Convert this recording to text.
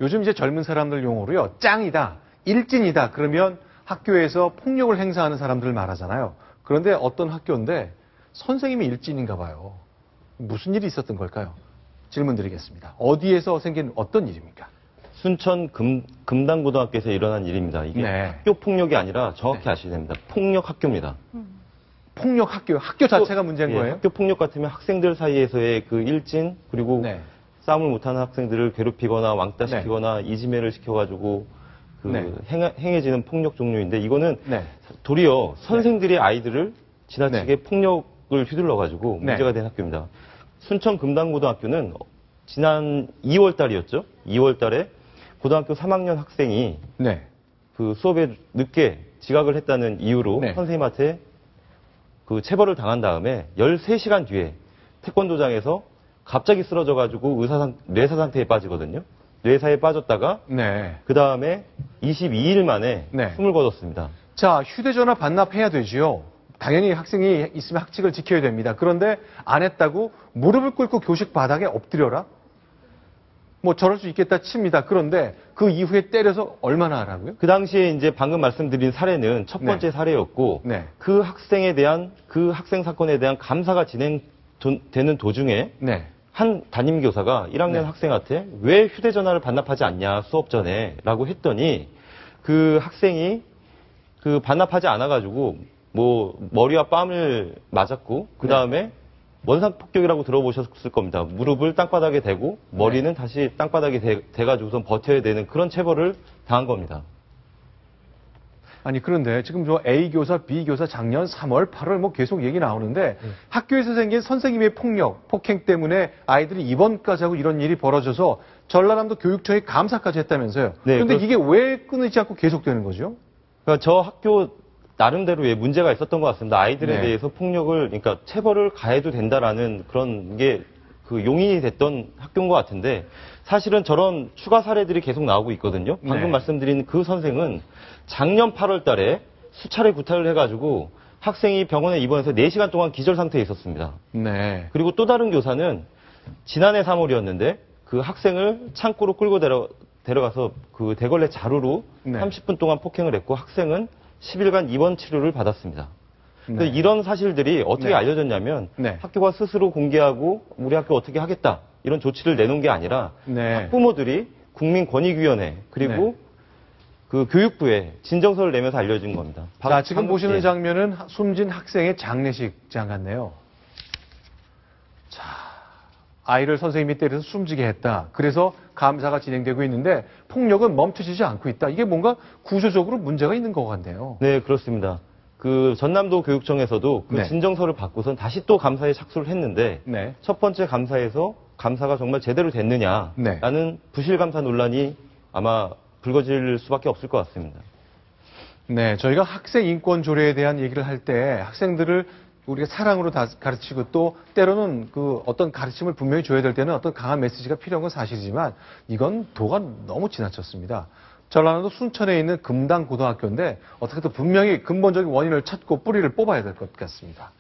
요즘 이제 젊은 사람들 용어로요, 짱이다, 일진이다, 그러면 학교에서 폭력을 행사하는 사람들을 말하잖아요. 그런데 어떤 학교인데 선생님이 일진인가 봐요. 무슨 일이 있었던 걸까요? 질문 드리겠습니다. 어디에서 생긴 어떤 일입니까? 순천 금당고등학교에서 일어난 일입니다. 이게 학교 폭력이 아니라 정확히 아셔야 됩니다. 폭력 학교입니다. 폭력 학교 자체가 문제인 거예요? 학교 폭력 같으면 학생들 사이에서의 그 일진, 그리고 싸움을 못하는 학생들을 괴롭히거나 왕따 시키거나 이지매를 시켜가지고 행해지는 폭력 종류인데, 이거는 도리어 선생들이 아이들을 지나치게 폭력을 휘둘러가지고 문제가 된 학교입니다. 순천 금당고등학교는 지난 2월 달이었죠. 2월 달에 고등학교 3학년 학생이 그 수업에 늦게 지각을 했다는 이유로 선생님한테 그 체벌을 당한 다음에 13시간 뒤에 태권도장에서 갑자기 쓰러져가지고 뇌사 상태에 빠지거든요. 뇌사에 빠졌다가 그 다음에 22일 만에 숨을 거뒀습니다. 자, 휴대전화 반납해야 되지요. 당연히 학생이 있으면 학칙을 지켜야 됩니다. 그런데 안 했다고 무릎을 꿇고 교식 바닥에 엎드려라? 뭐 저럴 수 있겠다 칩니다. 그런데 그 이후에 때려서 얼마나 하라고요? 그 당시에 이제 방금 말씀드린 사례는 첫 번째 사례였고 그 학생 사건에 대한 감사가 진행되는 도중에 한 담임교사가 1학년 학생한테 왜 휴대전화를 반납하지 않냐 수업 전에 라고 했더니, 그 학생이 그 반납하지 않아가지고 뭐 머리와 뺨을 맞았고 그 다음에 원상 폭격이라고 들어보셨을 겁니다. 무릎을 땅바닥에 대고 머리는 다시 땅바닥에 대가지고선 버텨야 되는 그런 체벌을 당한 겁니다. 아니, 그런데 지금 저 A 교사, B 교사 작년 3월, 8월 뭐 계속 얘기 나오는데 학교에서 생긴 선생님의 폭행 때문에 아이들이 입원까지 하고 이런 일이 벌어져서 전라남도 교육청이 감사까지 했다면서요. 그런데 이게 왜 끊이지 않고 계속되는 거죠? 그러니까 저 학교 나름대로의 문제가 있었던 것 같습니다. 아이들에 대해서 폭력을, 그러니까 체벌을 가해도 된다라는 그런 게 그 용인이 됐던 학교인 것 같은데, 사실은 저런 추가 사례들이 계속 나오고 있거든요. 방금 말씀드린 그 선생은 작년 8월 달에 수차례 구타를 해가지고 학생이 병원에 입원해서 4시간 동안 기절 상태에 있었습니다. 그리고 또 다른 교사는 지난해 3월이었는데 그 학생을 창고로 끌고 데려가서 그 대걸레 자루로 30분 동안 폭행을 했고 학생은 10일간 입원 치료를 받았습니다. 이런 사실들이 어떻게 알려졌냐면 학교가 스스로 공개하고 우리 학교 어떻게 하겠다 이런 조치를 내놓은 게 아니라 학부모들이 국민권익위원회 그리고 그 교육부에 진정서를 내면서 알려진 겁니다. 자, 지금 보시는 장면은 숨진 학생의 장례식장 같네요. 자, 아이를 선생님이 때려서 숨지게 했다. 그래서 감사가 진행되고 있는데 폭력은 멈춰지지 않고 있다. 이게 뭔가 구조적으로 문제가 있는 것 같네요. 네, 그렇습니다. 그 전남도 교육청에서도 그 진정서를 받고선 다시 또 감사에 착수를 했는데 첫 번째 감사에서 감사가 정말 제대로 됐느냐라는 부실감사 논란이 아마 불거질 수밖에 없을 것 같습니다. 네, 저희가 학생 인권 조례에 대한 얘기를 할 때 학생들을 우리가 사랑으로 다 가르치고 또 때로는 그 어떤 가르침을 분명히 줘야 될 때는 어떤 강한 메시지가 필요한 건 사실이지만 이건 도가 너무 지나쳤습니다. 전라남도 순천에 있는 금당고등학교인데 어떻게 또 분명히 근본적인 원인을 찾고 뿌리를 뽑아야 될 것 같습니다.